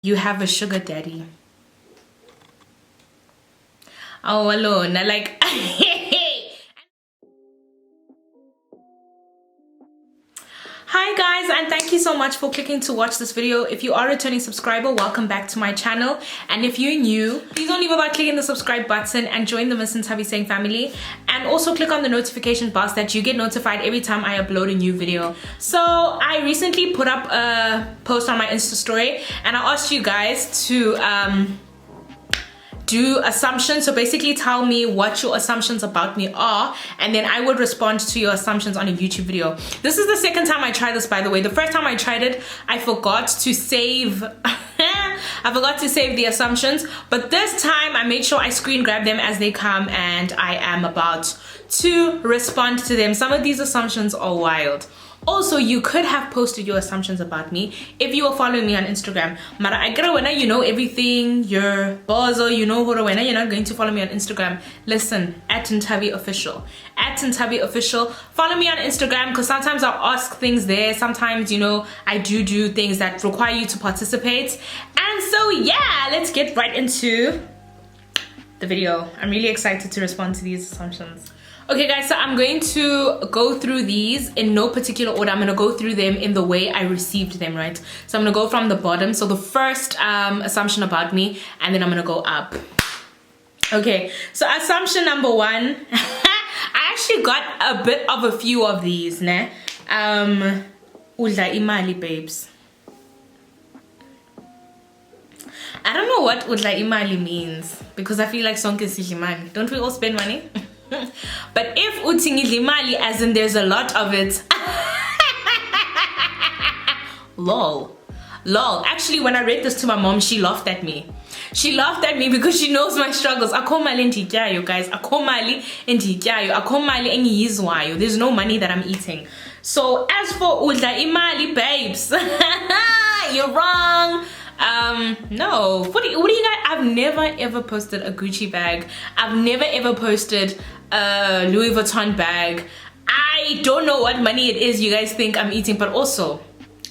You have a sugar daddy. Oh, alone. Like, hi guys, and thank you so much for clicking to watch this video. If you are a returning subscriber, welcome back to my channel. And if you're new, please don't leave without clicking the subscribe button and join the Miss Ntabi Saying family. And also click on the notification bell so that you get notified every time I upload a new video. So I recently put up a post on my Insta story and I asked you guys to do assumptions. So basically tell me what your assumptions about me are, and then I would respond to your assumptions on a YouTube video. This is the second time I tried this, by the way. The first time I tried it, I forgot to save I forgot to save the assumptions, but this time I made sure I screen grab them as they come, and I am about to respond to them. Some of these assumptions are wild. Also, you could have posted your assumptions about me if you were following me on Instagram. Mara, I get when you know everything, you're bozo, you know when you're not going to follow me on Instagram. Listen, @Ntabi_official. @Ntabi_official. Follow me on Instagram, because sometimes I'll ask things there. Sometimes, you know, I do things that require you to participate. And so yeah, let's get right into the video. I'm really excited to respond to these assumptions. Okay guys, so I'm going to go through these in no particular order. I'm going to go through them in the way I received them, right? So I'm going to go from the bottom. So the first assumption about me, and then I'm going to go up. Okay, so assumption number one. I actually got a bit of a few of these, ne? Udla imali, babes. I don't know what udla imali means, because I feel like sonke sidla imali. Don't we all spend money? But if utingidla imali, as in there's a lot of it, lol. Actually, when I read this to my mom, she laughed at me. She laughed at me because she knows my struggles. Akho mali endiyityayo, guys. Akho mali endiyityayo. Akho mali engiyizwayo. There's no money that I'm eating. So as for udla imali, babes, you're wrong. No. What do you guys? I've never ever posted a Gucci bag. I've never ever posted a Louis Vuitton bag. I don't know what money it is you guys think I'm eating, but also,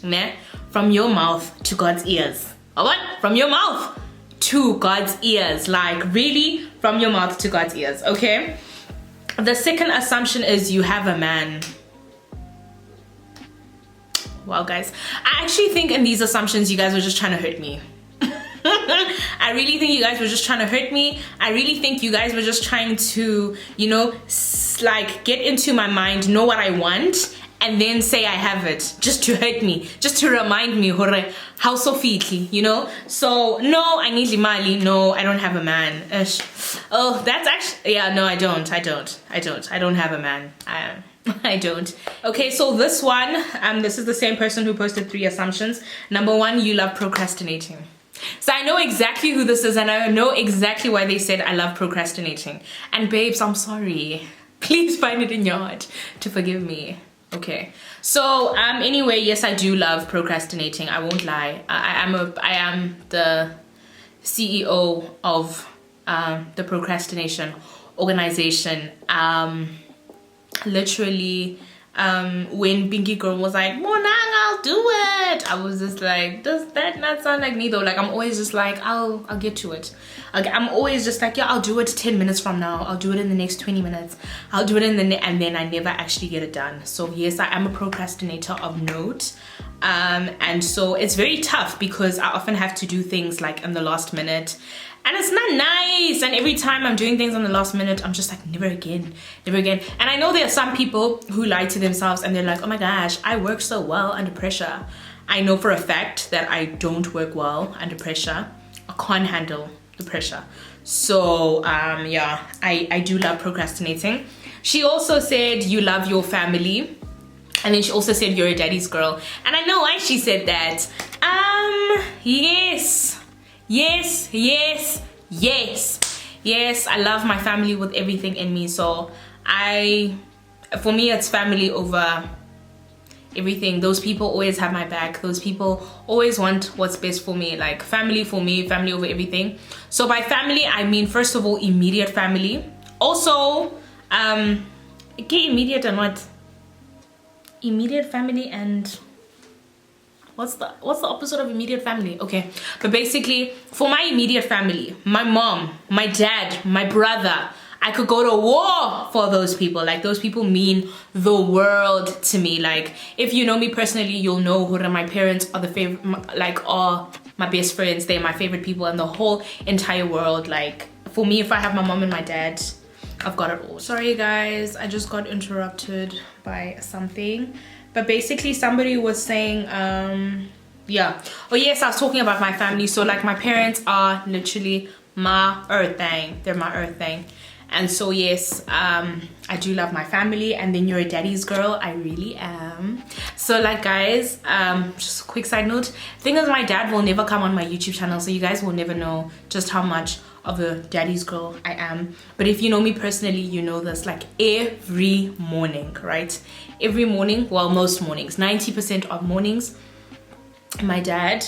meh, from your mouth to God's ears. Or what? From your mouth to God's ears. Like, really? From your mouth to God's ears, okay? The second assumption is you have a man. Wow, guys, I actually think in these assumptions you guys were just trying to hurt me. I really think you guys were just trying to hurt me. I really think you guys were just trying to, you know, like get into my mind, know what I want, and then say I have it, just to hurt me, just to remind me, hore, how so fitly, you know? So no, I need imali. No, I don't have a man. Oh, that's actually, yeah, no, I don't have a man. I don't. Okay, so this one, this is the same person who posted 3 assumptions. Number 1, you love procrastinating. So I know exactly who this is, and I know exactly why they said I love procrastinating. And babes, I'm sorry. Please find it in your heart to forgive me. Okay. So anyway, yes, I do love procrastinating. I won't lie. I am the CEO of the procrastination organization. Literally, when Pinky Girl was like, Monang, I'll do it, I was just like, does that not sound like me though? Like, I'm always just like, I'll get to it. Like, I'm always just like, yeah, I'll do it 10 minutes from now, I'll do it in the next 20 minutes, I'll do it in the and then I never actually get it done. So yes, I am a procrastinator of note. And so it's very tough because I often have to do things like in the last minute, and it's not nice. And every time I'm doing things on the last minute, I'm just like, never again. And I know there are some people who lie to themselves and they're like, oh my gosh, I work so well under pressure. I know for a fact that I don't work well under pressure. I can't handle the pressure. So yeah, I do love procrastinating. She also said you love your family. And then she also said you're a daddy's girl. And I know why she said that. Yes, I love my family with everything in me. So for me, it's family over everything. Those people always have my back. Those people always want what's best for me. Like, family for me, family over everything. So by family, I mean, first of all, immediate family. Also, immediate and what? Immediate family and what's the opposite of immediate family? Okay, but basically for my immediate family, my mom, my dad, my brother, I could go to war for those people. Like, those people mean the world to me. Like, if you know me personally, you'll know who my parents are the favorite, like, are my best friends. They're my favorite people in the whole entire world. Like, for me, if I have my mom and my dad, I've got it all. Sorry guys, I just got interrupted by something. But basically somebody was saying, yeah. Oh yes, I was talking about my family. So like, my parents are literally my earthing. They're my earthing. And so yes, I do love my family. And then you're a daddy's girl. I really am. So like guys, just a quick side note, thing is, my dad will never come on my YouTube channel, so you guys will never know just how much of a daddy's girl I am. But if you know me personally, you know this. Like, every morning, right, every morning, well, most mornings, 90% of mornings, my dad,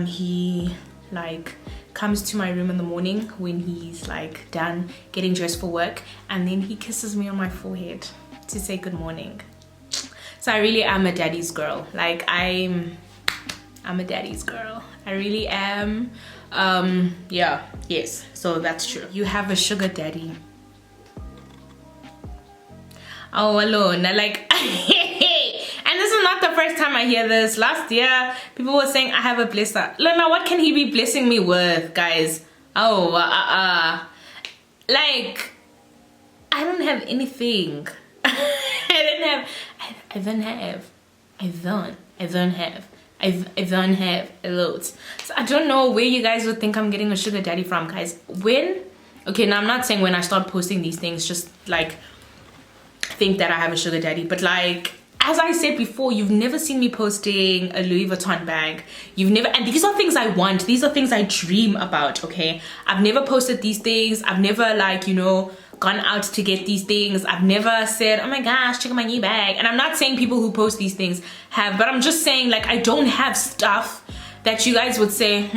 he like comes to my room in the morning when he's like done getting dressed for work, and then he kisses me on my forehead to say good morning. So I really am a daddy's girl. Like, I'm a daddy's girl. I really am. Yeah, yes, so that's true. You have a sugar daddy. Oh, alone. Like, and this is not the first time I hear this. Last year, people were saying I have a blesser. Lena, what can he be blessing me with, guys? Oh, like, I don't have anything. I don't have a lot. So I don't know where you guys would think I'm getting a sugar daddy from, guys. Okay, now I'm not saying when I start posting these things, just like think that I have a sugar daddy, but like, as I said before, you've never seen me posting a Louis Vuitton bag. And these are things I want. These are things I dream about, okay? I've never posted these things. I've never, like, you know, gone out to get these things. I've never said, oh my gosh, check out my new bag. And I'm not saying people who post these things have, but I'm just saying, like, I don't have stuff that you guys would say,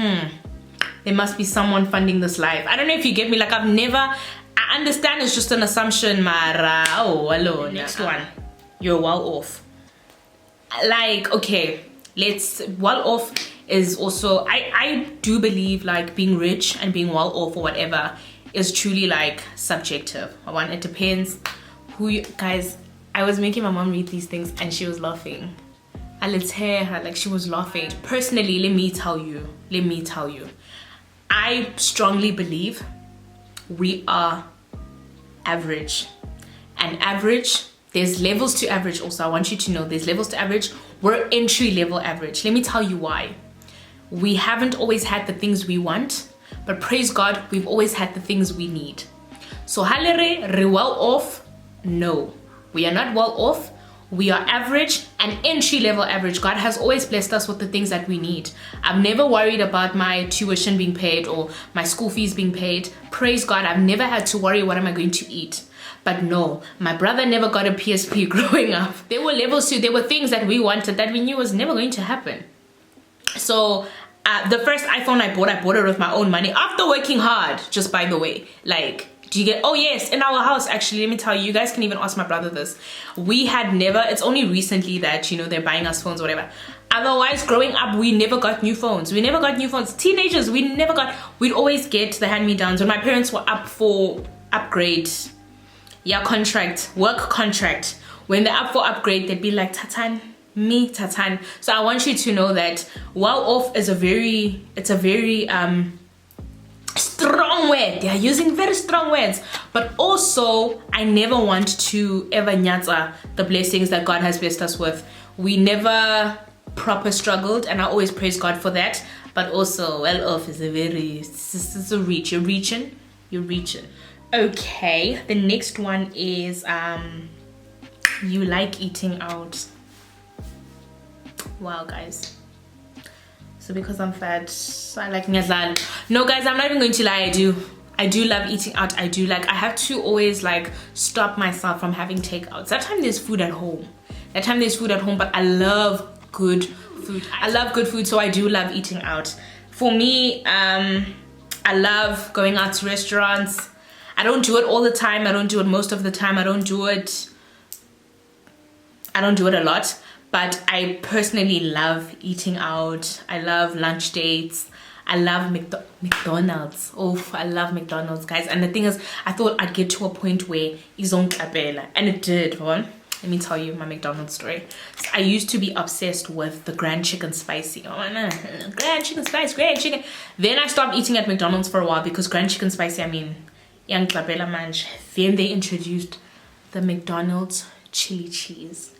there must be someone funding this life. I don't know if you get me. Like, I understand it's just an assumption, Mara. Oh, hello. Next one. You're well off. Like, okay, well off is also, I do believe, like, being rich and being well off or whatever is truly, like, subjective. It depends who you guys. I was making my mom read these things and she was laughing. And let's hear her, like, she was laughing. Personally, let me tell you, I strongly believe we are average. And average, there's levels to average also. I want you to know there's levels to average. We're entry level average. Let me tell you why. We haven't always had the things we want, but praise God, we've always had the things we need. So halere re well off? No, we are not well off. We are average and entry level average. God has always blessed us with the things that we need. I've never worried about my tuition being paid or my school fees being paid. Praise God, I've never had to worry what am I going to eat. But no, my brother never got a PSP growing up. There were levels to, there were things that we wanted that we knew was never going to happen. So the first iPhone I bought it with my own money after working hard, just by the way. Like, do you get, oh yes, in our house, actually, let me tell you, you guys can even ask my brother this. We had never, it's only recently that, you know, they're buying us phones or whatever. Otherwise, growing up, we never got new phones. Teenagers, we'd always get the hand-me-downs. When my parents were up for upgrade, work contract, when they're up for upgrade, they'd be like, Tatan. So I want you to know that well off is a very strong word. They are using very strong words, but also I never want to ever nyatsa the blessings that God has blessed us with. We never proper struggled, and I always praise God for that. But also well off is it's a reach. You're reaching. Okay, the next one is you like eating out. Wow, guys. So because I'm fat, I like nyazal. No, guys, I'm not even going to lie. I do love eating out. I have to always like stop myself from having takeout. Sometimes there's food at home. But I love good food. So I do love eating out. For me, I love going out to restaurants. I don't do it all the time. I don't do it most of the time. I don't do it a lot. but I personally love eating out. I love lunch dates. I love McDonald's. Oh, I love McDonald's, guys. And the thing is, I thought I'd get to a point where it's on capella, and it did. One, let me tell you my McDonald's story. So I used to be obsessed with the Grand Chicken Spicy. Oh no, Grand Chicken Spice, Grand Chicken. Then I stopped eating at McDonald's for a while because Grand Chicken Spicy, I mean, young capella manch. Then they introduced the McDonald's chili cheese.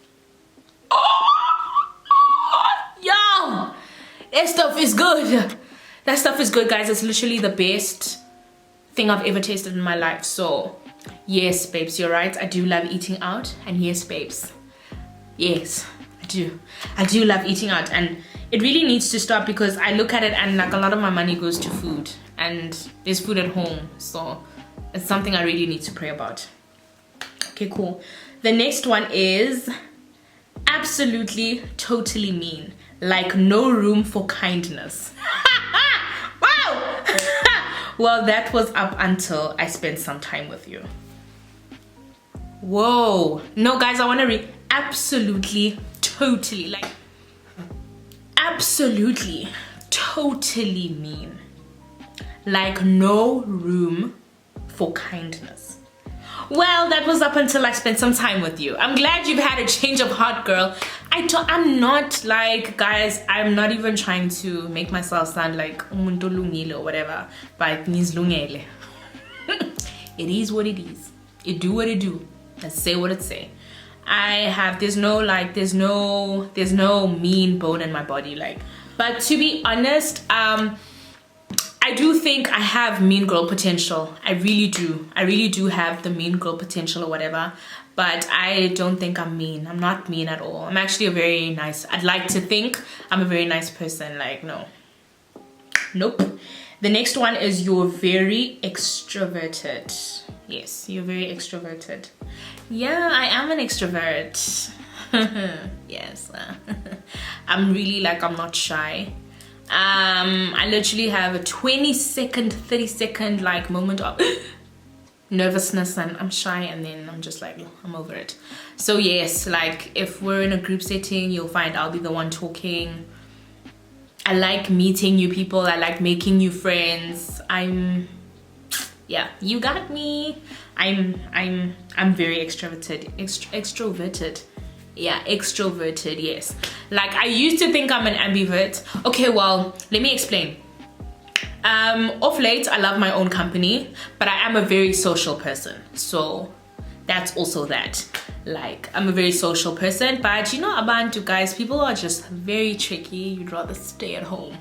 Yo, that stuff is good. That stuff is good, guys. It's literally the best thing I've ever tasted in my life. So yes, babes, you're right. I do love eating out. And yes, babes, yes, I do love eating out. And it really needs to stop because I look at it and like a lot of my money goes to food, and there's food at home. So it's something I really need to pray about. Okay, cool. The next one is absolutely totally mean, like no room for kindness. Wow. Well, that was up until I spent some time with you. Whoa. No, guys, I want to read absolutely totally, like absolutely totally mean, like no room for kindness. Well, that was up until I spent some time with you. I'm glad you've had a change of heart, girl. I'm not like, guys, I'm not even trying to make myself sound like umuntu lungile or whatever, but nizlungele. It is what it is. It do what it do. And say what it say. There's no mean bone in my body, like. But to be honest, I do think I have mean girl potential. I really do have the mean girl potential or whatever, but I don't think I'm mean. I'm not mean at all. I'm actually I'd like to think I'm a very nice person. Like, no. Nope. The next one is you're very extroverted. Yes, you're very extroverted. Yeah, I am an extrovert. Yes. I'm really like, I'm not shy. I literally have a 20-second, 30-second like moment of nervousness, and I'm shy, and then I'm just like, I'm over it. So yes, like if we're in a group setting, you'll find I'll be the one talking. I like meeting new people. I like making new friends. Yeah, you got me. I'm very extroverted. Extroverted. Yeah, extroverted, yes. Like, I used to think I'm an ambivert. Okay, well, let me explain. Off late, I love my own company, but I am a very social person. So that's also that. Like, I'm a very social person, but you know, abantu, guys, people are just very tricky. You'd rather stay at home.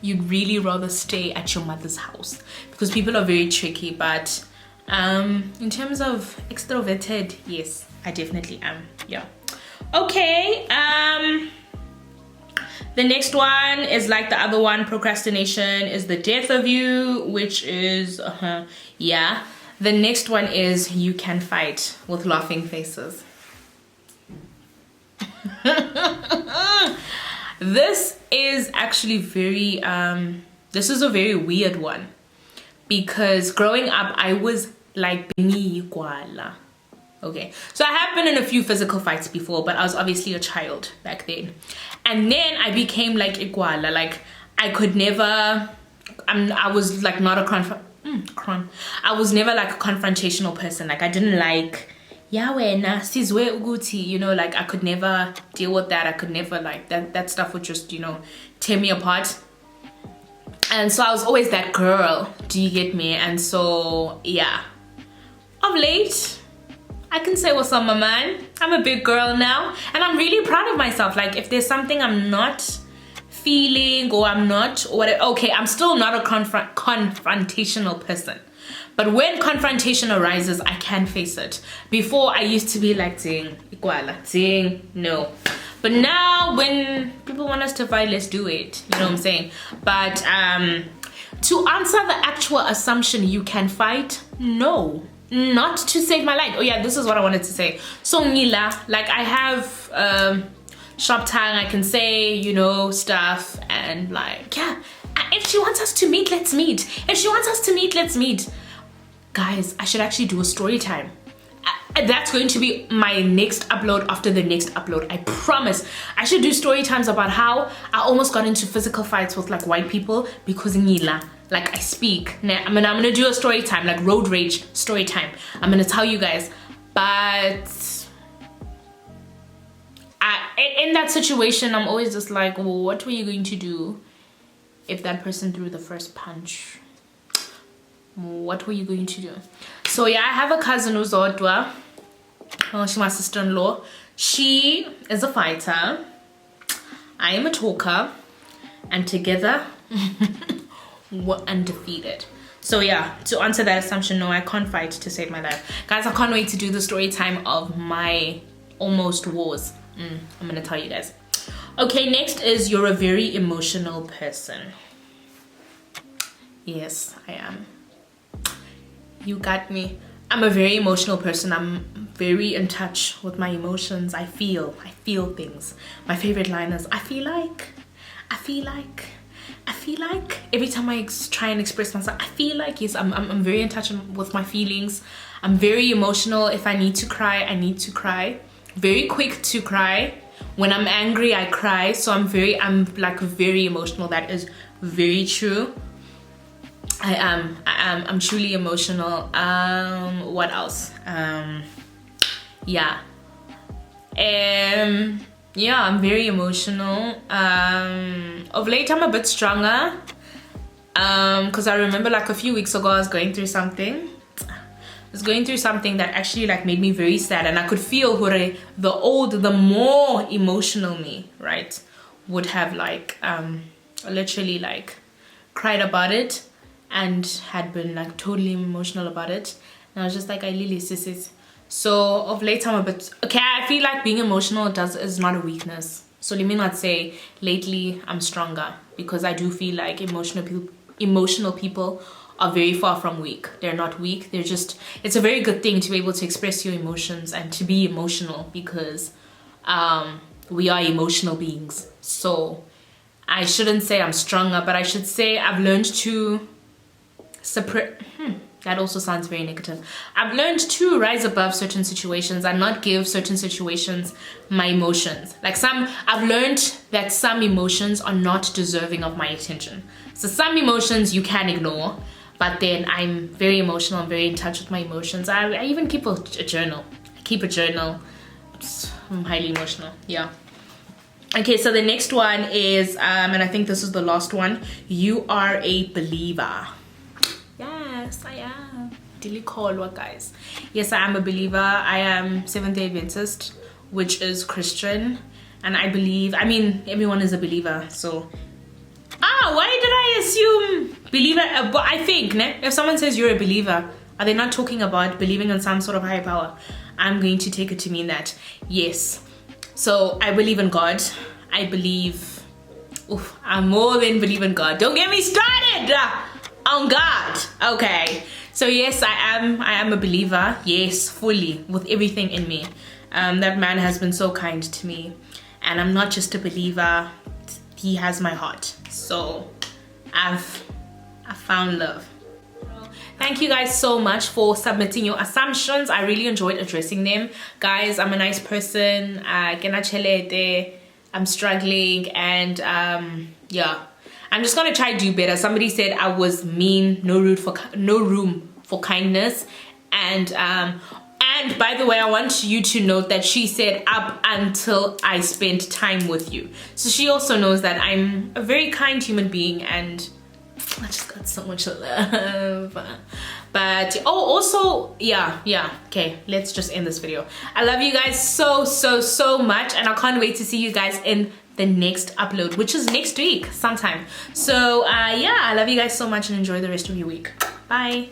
You'd really rather stay at your mother's house because people are very tricky. But in terms of extroverted, yes, I definitely am. Yeah. Okay. The next one is like the other one. Procrastination is the death of you, which is yeah. The next one is you can fight with laughing faces. This is actually very this is a very weird one because growing up I was like Bini Gwala. Okay, so I have been in a few physical fights before, but I was obviously a child back then. And then I became like Igwala, like I could never, I was like not a I was never like a confrontational person. Like I didn't like, Yahweh, Sizwe Uguti, you know, like I could never deal with that. I could never like, that stuff would just, you know, tear me apart. And so I was always that girl, do you get me? And so, yeah, of late, I can say what's on my mind. I'm a big girl now, and I'm really proud of myself. Like if there's something I'm not feeling or I'm not, or whatever, okay, I'm still not a confrontational person. But when confrontation arises, I can face it. Before I used to be like, ding, no. But now when people want us to fight, let's do it. You know what I'm saying? But to answer the actual assumption, you can fight, no. Not to save my life. Oh yeah, this is what I wanted to say. So Nila, like I have sharp tongue, I can say, you know, stuff, and like, yeah, if she wants us to meet, let's meet. If she wants us to meet, let's meet. Guys, I should actually do a story time. And that's going to be my next upload after the next upload. I promise. I should do story times about how I almost got into physical fights with like white people because Ngila. Like I speak. I'm gonna do a story time, like road rage story time. I'm gonna tell you guys. But in that situation, I'm always just like, well, what were you going to do if that person threw the first punch? What were you going to do? So yeah, I have a cousin who's Udla. Oh, she's my sister-in-law. She is a fighter. I am a talker. And together, we're undefeated. So yeah, to answer that assumption, no, I can't fight to save my life. Guys, I can't wait to do the story time of my almost wars. I'm gonna tell you guys. Okay, next is you're a very emotional person. Yes, I am. You got me. I'm a very emotional person. I'm very in touch with my emotions. I feel things. My favorite line is, I feel like. Every time I try and express myself, I feel like, yes, I'm very in touch with my feelings. I'm very emotional. If I need to cry, I need to cry. Very quick to cry. When I'm angry, I cry. So I'm like very emotional. That is very true. I'm truly emotional. What else? Yeah, I'm very emotional. Of late I'm a bit stronger, because I remember like a few weeks ago I was going through something that actually like made me very sad, and I could feel the more emotional me, right, would have like literally like cried about it and had been like totally emotional about it. And I was just like, I really sis. So of late I'm a bit okay. I feel like being emotional is not a weakness. So let me not say lately I'm stronger, because I do feel like emotional people are very far from weak. They're not weak. They're just, it's a very good thing to be able to express your emotions and to be emotional, because we are emotional beings. So I shouldn't say I'm stronger, but I should say I've learned to suppress. That also sounds very negative. I've learned to rise above certain situations and not give certain situations my emotions. Like I've learned that some emotions are not deserving of my attention. So some emotions you can ignore, but then I'm very emotional. I'm very in touch with my emotions. I even keep a journal. I keep a journal. I'm highly emotional. Yeah. Okay, so the next one is, and I think this is the last one. You are a believer. Yes, I am. Guys. Yes, I am a believer. I am Seventh-day Adventist, which is Christian, and I believe, I mean, everyone is a believer. So, why did I assume believer? But I think, if someone says you're a believer, are they not talking about believing in some sort of higher power? I'm going to take it to mean that, yes. So I believe in God. I believe, I more than believe in God. Don't get me started on God. Okay, so yes, I am a believer. Yes, fully, with everything in me. That man has been so kind to me, and I'm not just a believer. He has my heart. So I've found love. Thank you guys so much for submitting your assumptions. I really enjoyed addressing them. Guys, I'm a nice person. I'm struggling, and yeah, I'm just gonna try to do better. Somebody said I was mean, no room for kindness, and by the way, I want you to note that she said up until I spent time with you. So she also knows that I'm a very kind human being, and I just got so much love. But also, yeah, okay, let's just end this video. I love you guys so much, and I can't wait to see you guys in the next upload, which is next week sometime. So yeah, I love you guys so much, and enjoy the rest of your week. Bye.